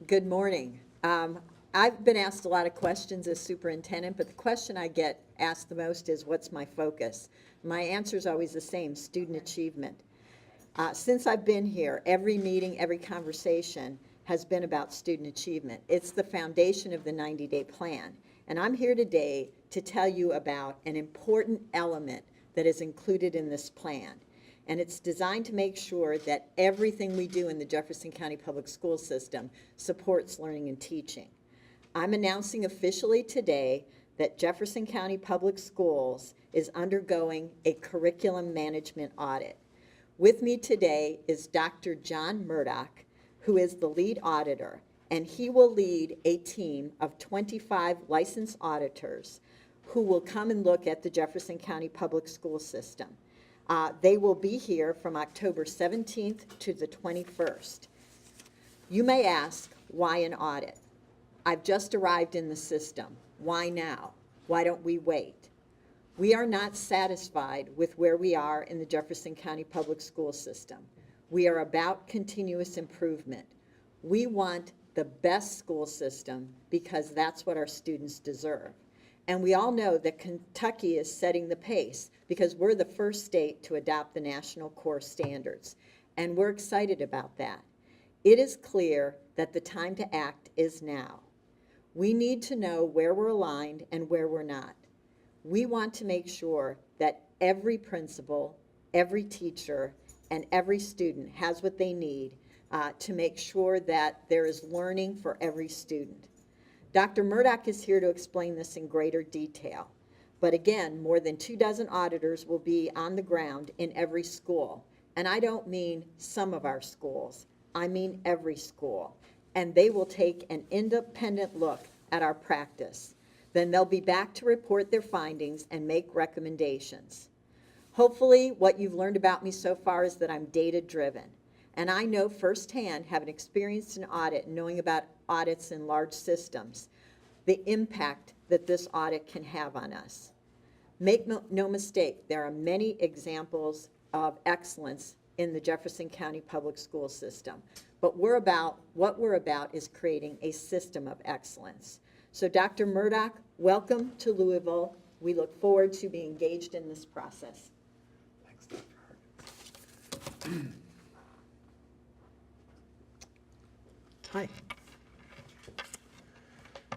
Good morning. I've been asked a lot of questions as superintendent, but the question I get asked the most is, what's my focus? My answer is always the same: student achievement. Since I've been here, every meeting, every conversation has been about student achievement. It's the foundation of the 90-day plan. And I'm here today to tell you about an important element that is included in this plan. And it's designed to make sure that everything we do in the Jefferson County Public School System supports learning and teaching. I'm announcing officially today that Jefferson County Public Schools is undergoing a curriculum management audit. With me today is Dr. John Murdoch, who is the lead auditor, and he will lead a team of 25 licensed auditors who will come and look at the Jefferson County Public School System. They will be here from October 17th to the 21st. You may ask, why an audit? I've just arrived in the system. Why now? Why don't we wait? We are not satisfied with where we are in the Jefferson County Public School System. We are about continuous improvement. We want the best school system because that's what our students deserve. And we all know that Kentucky is setting the pace because we're the first state to adopt the national core standards. And we're excited about that. It is clear that the time to act is now. We need to know where we're aligned and where we're not. We want to make sure that every principal, every teacher, and every student has what they need to make sure that there is learning for every student. Dr. Murdoch is here to explain this in greater detail. But again, more than 24 auditors will be on the ground in every school. And I don't mean some of our schools, I mean every school. And they will take an independent look at our practice. Then they'll be back to report their findings and make recommendations. Hopefully, what you've learned about me so far is that I'm data-driven. And I know firsthand, having experienced an audit, knowing about audits in large systems, the impact that this audit can have on us. Make no mistake, there are many examples of excellence in the Jefferson County Public School System. But what we're about is creating a system of excellence. So Dr. Murdoch, welcome to Louisville. We look forward to being engaged in this process. Thanks, Dr. Harkins. Hi.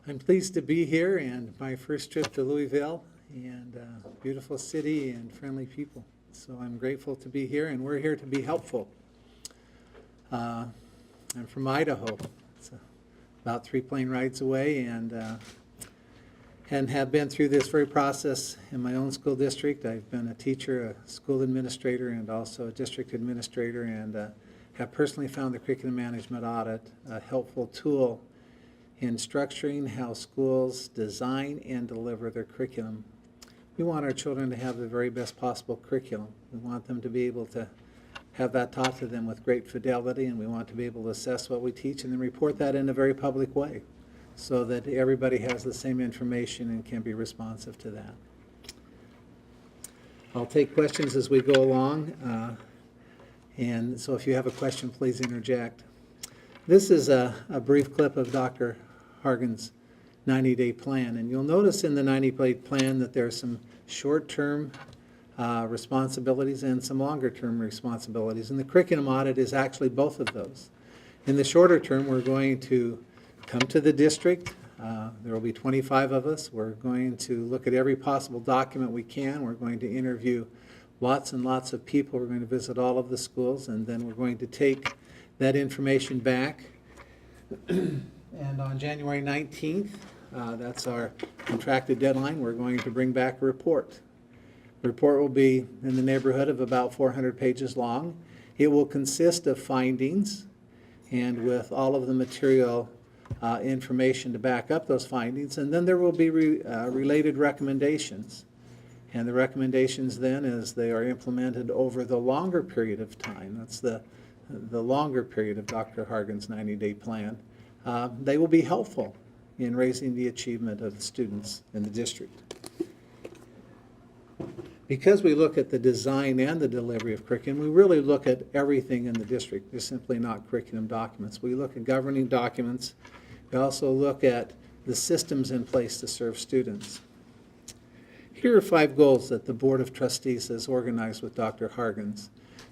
I'm pleased to be here, and my first trip to Louisville, and beautiful city and friendly people. So I'm grateful to be here, and we're here to be helpful. I'm from Idaho. It's about 3 plane rides away, and have been through this very process in my own school district. I've been a teacher, a school administrator, and also a district administrator, and have personally found the curriculum management audit a helpful tool in structuring how schools design and deliver their curriculum. We want our children to have the very best possible curriculum. We want them to be able to have that taught to them with great fidelity, and we want to be able to assess what we teach and then report that in a very public way so that everybody has the same information and can be responsive to that. I'll take questions as we go along. And so if you have a question, please interject. This is a brief clip of Dr. Hargan's 90-day plan. And you'll notice in the 90-day plan that there are some short-term responsibilities and some longer-term responsibilities. And the curriculum audit is actually both of those. In the shorter term, we're going to come to the district. There will be 25 of us. We're going to look at every possible document we can. We're going to interview lots and lots of people. We're going to visit all of the schools, and then we're going to take that information back. And on January 19th, that's our contracted deadline, we're going to bring back a report. The report will be in the neighborhood of about 400 pages long. It will consist of findings and with all of the material information to back up those findings, and then there will be related recommendations. And the recommendations then, as they are implemented over the longer period of time, that's the longer period of Dr. Hargan's 90-day plan, they will be helpful in raising the achievement of the students in the district. Because we look at the design and the delivery of curriculum, we really look at everything in the district. They're simply not curriculum documents. We look at governing documents. We also look at the systems in place to serve students. Here are 5 goals that the Board of Trustees has organized with Dr. Hargens.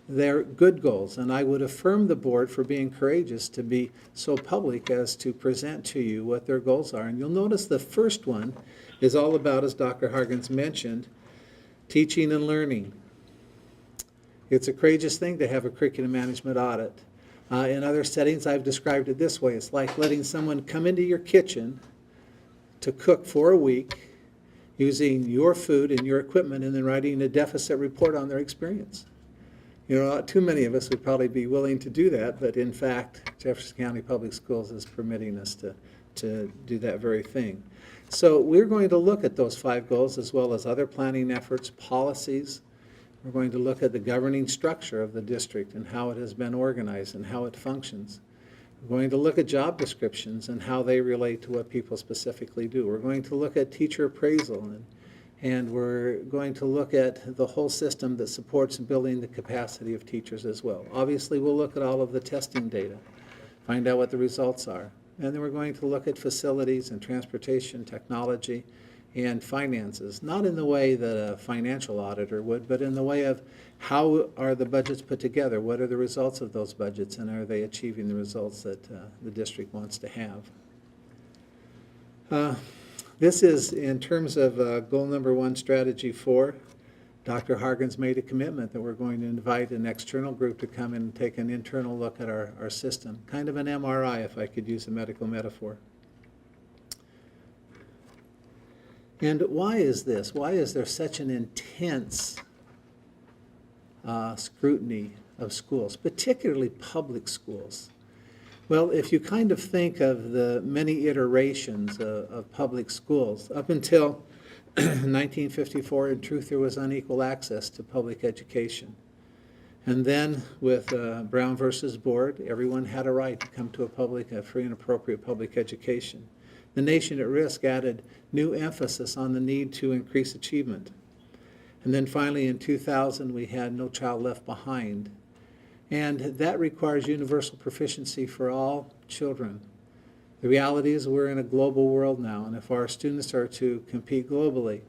They're good goals, and I would affirm the board for being courageous to be so public as to present to you what their goals are. And you'll notice the first one is all about, as Dr. Hargens mentioned, teaching and learning. It's a courageous thing to have a curriculum management audit. In other settings, I've described it this way. It's like letting someone come into your kitchen to cook for a week using your food and your equipment and then writing a deficit report on their experience. You know, not too many of us would probably be willing to do that, but in fact, Jefferson County Public Schools is permitting us to do that very thing. So we're going to look at those 5 goals as well as other planning efforts, policies. We're going to look at the governing structure of the district and how it has been organized and how it functions. We're going to look at job descriptions and how they relate to what people specifically do. We're going to look at teacher appraisal, and we're going to look at the whole system that supports building the capacity of teachers as well. Obviously, we'll look at all of the testing data, find out what the results are. And then we're going to look at facilities and transportation, technology, and finances, not in the way that a financial auditor would, but in the way of how are the budgets put together, what are the results of those budgets, and are they achieving the results that the district wants to have. This is in terms of goal number 1, strategy 4. Dr. Hargens made a commitment that we're going to invite an external group to come and take an internal look at our system, kind of an MRI, if I could use a medical metaphor. And why is this? Why is there such an intense scrutiny of schools, particularly public schools? Well, if you kind of think of the many iterations of public schools, up until 1954, in truth, there was unequal access to public education. And then with Brown versus Board, everyone had a right to come to a free and appropriate public education. The Nation at Risk added new emphasis on the need to increase achievement. And then finally in 2000, we had No Child Left Behind. And that requires universal proficiency for all children. The reality is we're in a global world now, and if our students are to compete globally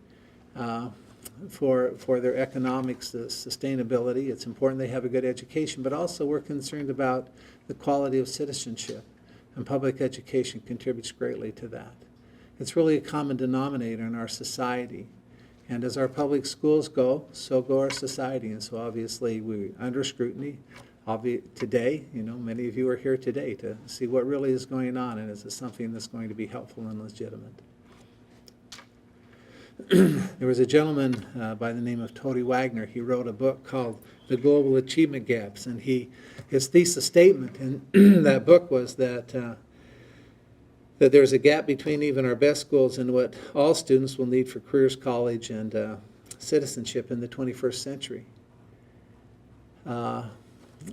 for their economics, sustainability, it's important they have a good education, but also we're concerned about the quality of citizenship, and public education contributes greatly to that. It's really a common denominator in our society, and as our public schools go, so go our society, and so obviously we're under scrutiny. Today, you know, many of you are here today to see what really is going on, and is it something that's going to be helpful and legitimate. There was a gentleman by the name of Tony Wagner. He wrote a book called The Global Achievement Gaps, and his thesis statement in that book was that there's a gap between even our best schools and what all students will need for careers, college, and citizenship in the 21st century.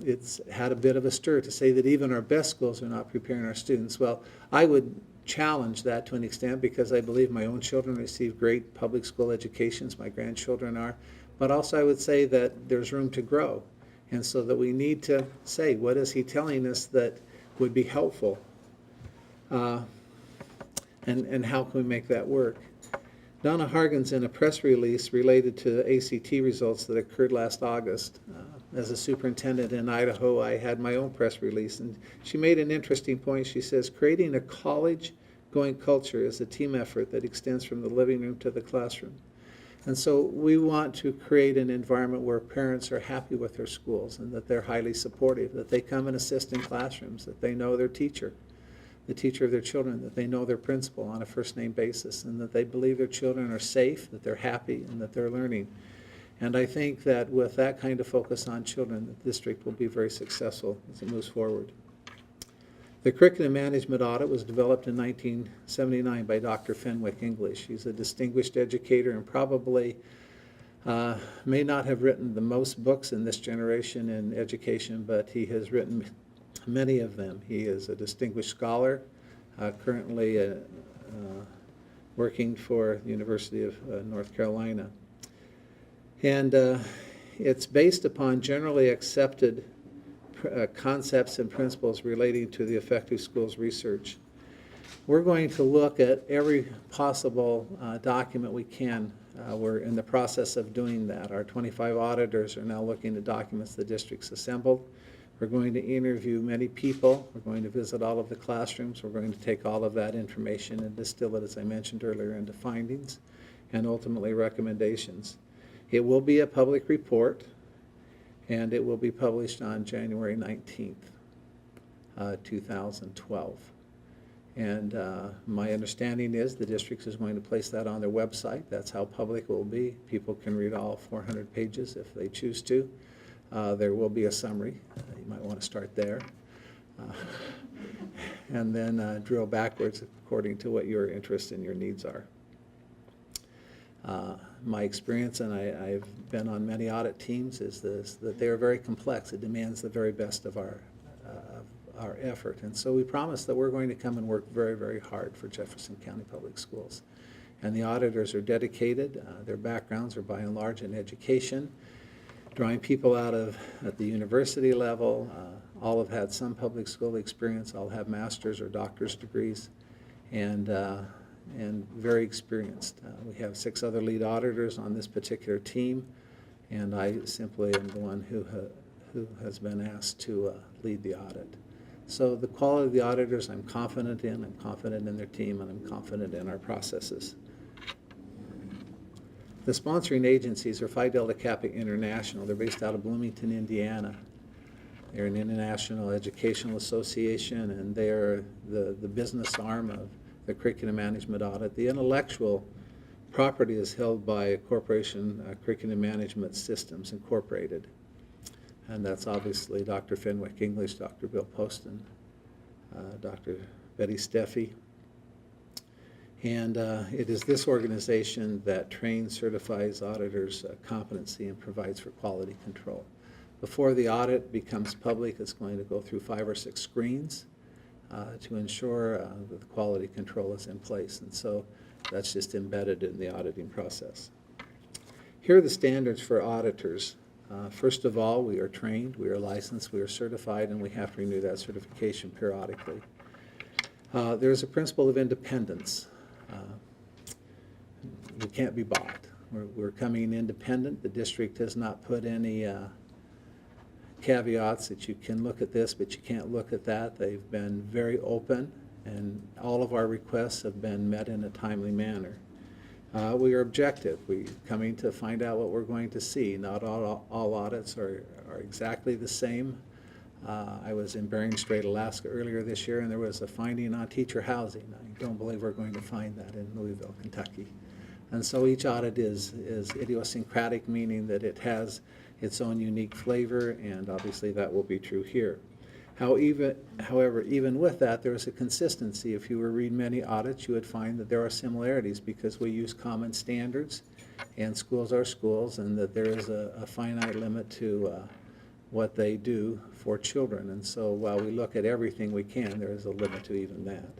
It's had a bit of a stir to say that even our best schools are not preparing our students. Well, I would challenge that to an extent because I believe my own children receive great public school educations, my grandchildren are, but also I would say that there's room to grow, and so that we need to say, what is he telling us that would be helpful, and how can we make that work? Donna Hargens, in a press release related to the ACT results that occurred last August, as a superintendent in Idaho, I had my own press release, and she made an interesting point. She says, creating a college-going culture is a team effort that extends from the living room to the classroom. And so we want to create an environment where parents are happy with their schools and that they're highly supportive, that they come and assist in classrooms, that they know their teacher, the teacher of their children, that they know their principal on a first-name basis, and that they believe their children are safe, that they're happy, and that they're learning. And I think that with that kind of focus on children, the district will be very successful as it moves forward. The curriculum management audit was developed in 1979 by Dr. Fenwick English. He's a distinguished educator and probably may not have written the most books in this generation in education, but he has written many of them. He is a distinguished scholar, currently working for the University of North Carolina. And it's based upon generally accepted concepts and principles relating to the effective schools research. We're going to look at every possible document we can. We're in the process of doing that. Our 25 auditors are now looking at documents the district's assembled. We're going to interview many people. We're going to visit all of the classrooms. We're going to take all of that information and distill it, as I mentioned earlier, into findings and ultimately recommendations. It will be a public report, and it will be published on January 19th, 2012. And my understanding is the district is going to place that on their website. That's how public it will be. People can read all 400 pages if they choose to. There will be a summary. You might want to start there. And then drill backwards according to what your interests and your needs are. My experience, and I've been on many audit teams, is this, that they are very complex. It demands the very best of our effort. And so we promise that we're going to come and work very, very hard for Jefferson County Public Schools. And the auditors are dedicated. Their backgrounds are by and large in education, drawing people out of at the university level. All have had some public school experience. All have master's or doctor's degrees, and very experienced. We have 6 other lead auditors on this particular team, and I simply am the one who has been asked to lead the audit. So the quality of the auditors I'm confident in. I'm confident in their team, and I'm confident in our processes. The sponsoring agencies are Phi Delta Kappa International. They're based out of Bloomington, Indiana. They're an international educational association, and they're the business arm of the curriculum management audit. The intellectual property is held by a corporation, Curriculum Management Systems Incorporated. And that's obviously Dr. Fenwick English, Dr. Bill Poston, Dr. Betty Steffi. And it is this organization that trains, certifies auditors' competency and provides for quality control. Before the audit becomes public, it's going to go through 5 or 6 screens to ensure that the quality control is in place. And so that's just embedded in the auditing process. Here are the standards for auditors. First of all, we are trained, we are licensed, we are certified, and we have to renew that certification periodically. There's a principle of independence. We can't be bought. We're coming independent. The district has not put any caveats that you can look at this, but you can't look at that. They've been very open, and all of our requests have been met in a timely manner. We are objective. We're coming to find out what we're going to see. Not all audits are exactly the same. I was in Bering Strait, Alaska earlier this year, and there was a finding on teacher housing. I don't believe we're going to find that in Louisville, Kentucky. And so each audit is idiosyncratic, meaning that it has its own unique flavor, and obviously that will be true here. However, even with that, there is a consistency. If you were to read many audits, you would find that there are similarities because we use common standards, and schools are schools, and that there is a finite limit to what they do for children. And so while we look at everything we can, there is a limit to even that.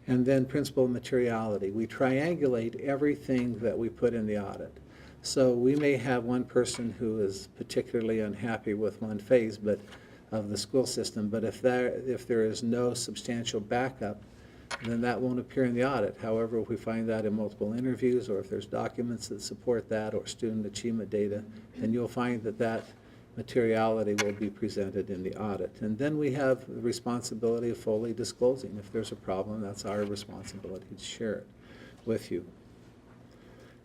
And then principle of materiality. We triangulate everything that we put in the audit. So we may have one person who is particularly unhappy with one phase of the school system, but if there is no substantial backup, then that won't appear in the audit. However, if we find that in multiple interviews, or if there's documents that support that, or student achievement data, then you'll find that materiality will be presented in the audit. And then we have the responsibility of fully disclosing. If there's a problem, that's our responsibility to share it with you.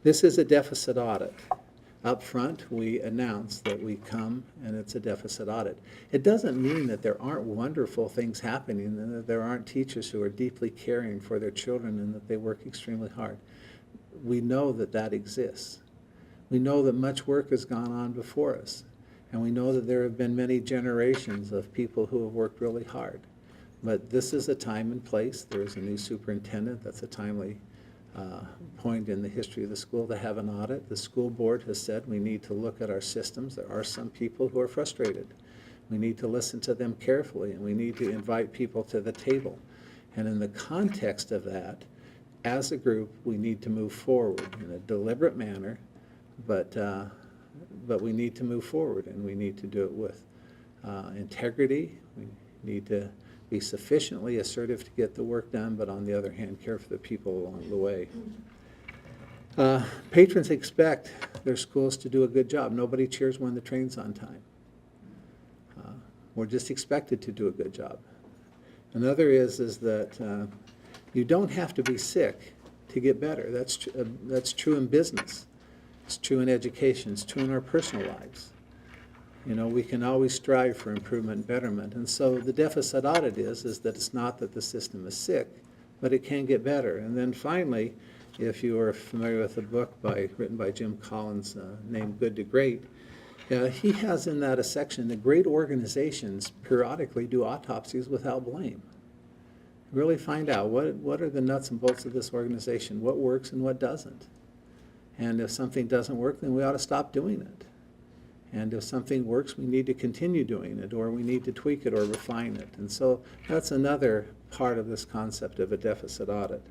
This is a deficit audit. Up front, we announce that we come and it's a deficit audit. It doesn't mean that there aren't wonderful things happening and that there aren't teachers who are deeply caring for their children and that they work extremely hard. We know that that exists. We know that much work has gone on before us. And we know that there have been many generations of people who have worked really hard. But this is a time and place. There is a new superintendent. That's a timely point in the history of the school to have an audit. The school board has said we need to look at our systems. There are some people who are frustrated. We need to listen to them carefully, and we need to invite people to the table. And in the context of that, as a group, we need to move forward in a deliberate manner, but but we need to move forward, and we need to do it with integrity. We need to be sufficiently assertive to get the work done, but on the other hand, care for the people along the way. Patrons expect their schools to do a good job. Nobody cheers when the train's on time. We're just expected to do a good job. Another is that you don't have to be sick to get better. That's true in business. It's true in education. It's true in our personal lives. You know, we can always strive for improvement and betterment. And so the deficit audit is that it's not that the system is sick, but it can get better. And then finally, if you are familiar with a book written by Jim Collins named Good to Great, he has in that a section that great organizations periodically do autopsies without blame. Really find out what are the nuts and bolts of this organization, what works and what doesn't. And if something doesn't work, then we ought to stop doing it. And if something works, we need to continue doing it, or we need to tweak it or refine it. And so that's another part of this concept of a deficit audit.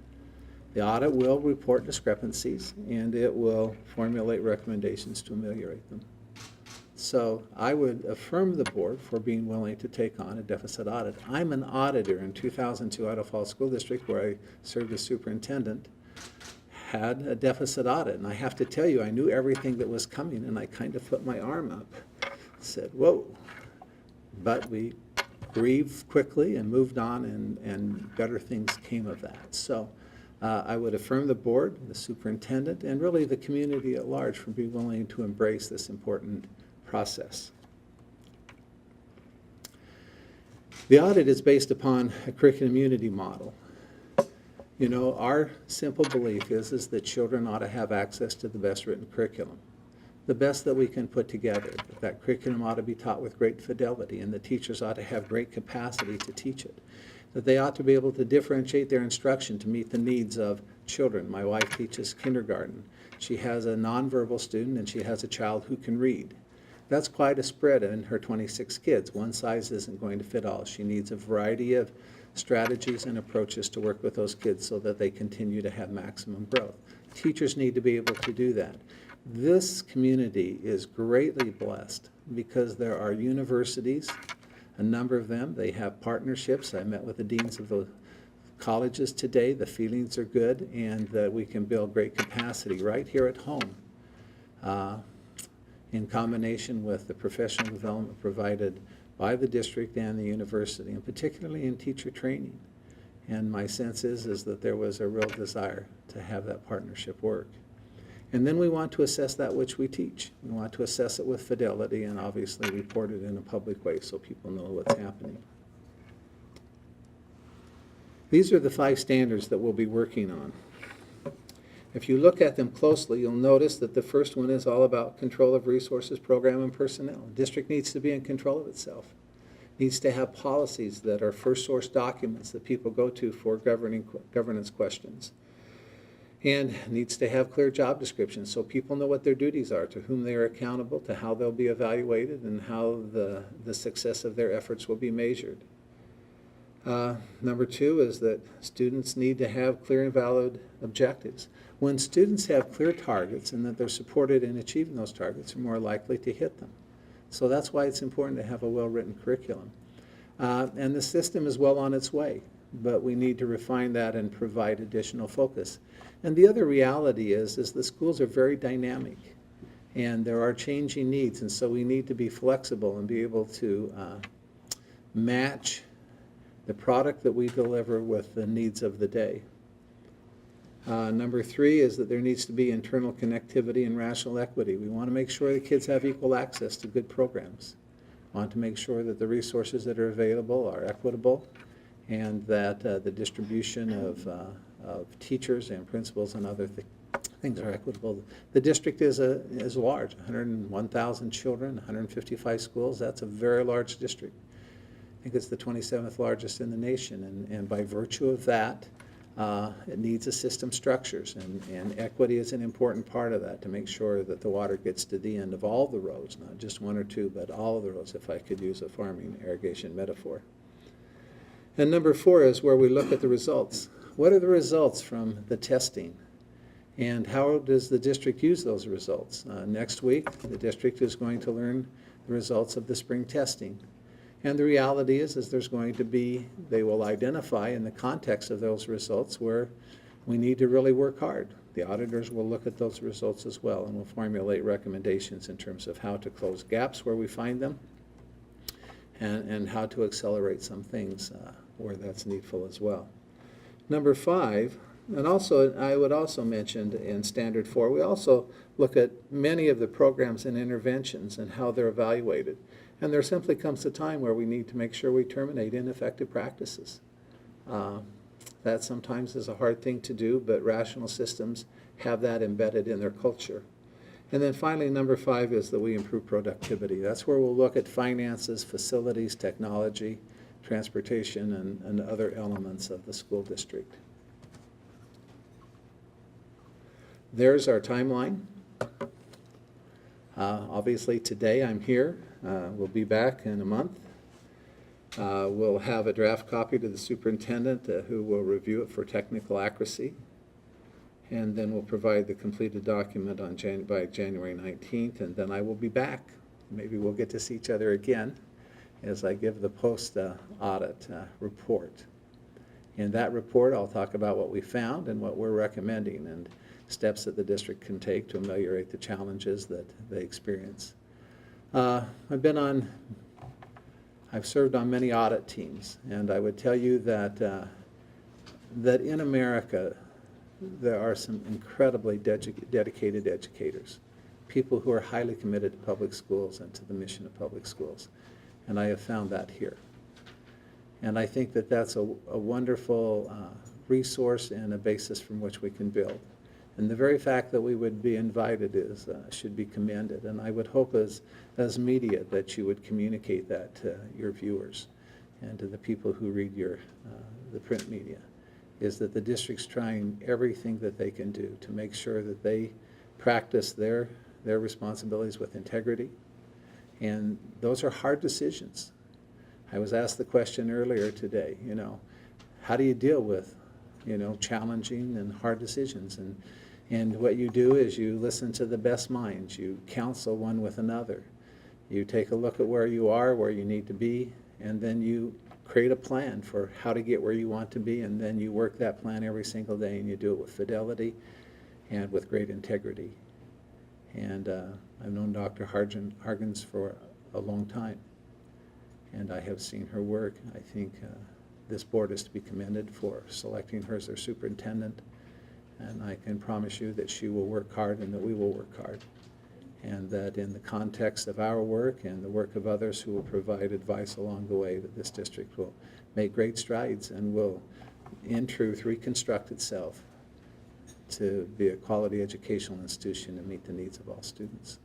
The audit will report discrepancies, and it will formulate recommendations to ameliorate them. So I would affirm the board for being willing to take on a deficit audit. I'm an auditor in 2002 Idaho Falls School District, where I served as superintendent, had a deficit audit. And I have to tell you, I knew everything that was coming, and I kind of put my arm up, said, whoa. But we grieved quickly and moved on, and better things came of that. So I would affirm the board, the superintendent, and really the community at large for being willing to embrace this important process. The audit is based upon a curriculum unity model. You know, our simple belief is that children ought to have access to the best written curriculum, the best that we can put together. That curriculum ought to be taught with great fidelity, and the teachers ought to have great capacity to teach it. That they ought to be able to differentiate their instruction to meet the needs of children. My wife teaches kindergarten. She has a nonverbal student, and she has a child who can read. That's quite a spread in her 26 kids. One size isn't going to fit all. She needs a variety of strategies and approaches to work with those kids so that they continue to have maximum growth. Teachers need to be able to do that. This community is greatly blessed because there are universities, a number of them. They have partnerships. I met with the deans of the colleges today. The feelings are good, and that we can build great capacity right here at home in combination with the professional development provided by the district and the university, and particularly in teacher training. And my sense is that there was a real desire to have that partnership work. And then we want to assess that which we teach. We want to assess it with fidelity and obviously report it in a public way so people know what's happening. These are the 5 standards that we'll be working on. If you look at them closely, you'll notice that the first one is all about control of resources, program, and personnel. The district needs to be in control of itself. It needs to have policies that are first source documents that people go to for governance questions. And needs to have clear job descriptions so people know what their duties are, to whom they are accountable, to how they'll be evaluated, and how the success of their efforts will be measured. Number 2 is that students need to have clear and valid objectives. When students have clear targets and that they're supported in achieving those targets, they're more likely to hit them. So that's why it's important to have a well-written curriculum. And the system is well on its way, but we need to refine that and provide additional focus. And the other reality is the schools are very dynamic, and there are changing needs, and so we need to be flexible and be able to match the product that we deliver with the needs of the day. Number 3 is that there needs to be internal connectivity and rational equity. We want to make sure the kids have equal access to good programs. We want to make sure that the resources that are available are equitable, and that the distribution of teachers and principals and other things are equitable. The district is large, 101,000 children, 155 schools. That's a very large district. I think it's the 27th largest in the nation, and by virtue of that, it needs a system structures, and equity is an important part of that, to make sure that the water gets to the end of all the roads, not just 1 or 2, but all of the roads, if I could use a farming irrigation metaphor. And number 4 is where we look at the results. What are the results from the testing? And how does the district use those results? Next week, the district is going to learn the results of the spring testing. And the reality is there's going to be, they will identify in the context of those results where we need to really work hard. The auditors will look at those results as well and will formulate recommendations in terms of how to close gaps where we find them and how to accelerate some things where that's needful as well. Number 5, and also I would also mention in Standard 4, we also look at many of the programs and interventions and how they're evaluated. And there simply comes a time where we need to make sure we terminate ineffective practices. That sometimes is a hard thing to do, but rational systems have that embedded in their culture. And then finally, number 5 is that we improve productivity. That's where we'll look at finances, facilities, technology, transportation, and other elements of the school district. There's our timeline. Obviously today I'm here. We'll be back in a month. We'll have a draft copy to the superintendent who will review it for technical accuracy. And then we'll provide the completed document on by January 19th, and then I will be back. Maybe we'll get to see each other again as I give the post-audit report. In that report, I'll talk about what we found and what we're recommending and steps that the district can take to ameliorate the challenges that they experience. I've served on many audit teams, and I would tell you that that in America there are some incredibly dedicated educators, people who are highly committed to public schools and to the mission of public schools, and I have found that here. And I think that that's a wonderful resource and a basis from which we can build. And the very fact that we would be invited should be commended. And I would hope as media that you would communicate that to your viewers and to the people who read the print media, is that the district's trying everything that they can do to make sure that they practice their responsibilities with integrity. And those are hard decisions. I was asked the question earlier today, how do you deal with, challenging and hard decisions? And what you do is you listen to the best minds. You counsel one with another. You take a look at where you are, where you need to be, and then you create a plan for how to get where you want to be, and then you work that plan every single day, and you do it with fidelity and with great integrity. And I've known Dr. Hargens for a long time, and I have seen her work. I think this board is to be commended for selecting her as their superintendent, and I can promise you that she will work hard and that we will work hard, and that in the context of our work and the work of others who will provide advice along the way, that this district will make great strides and will, in truth, reconstruct itself to be a quality educational institution and meet the needs of all students.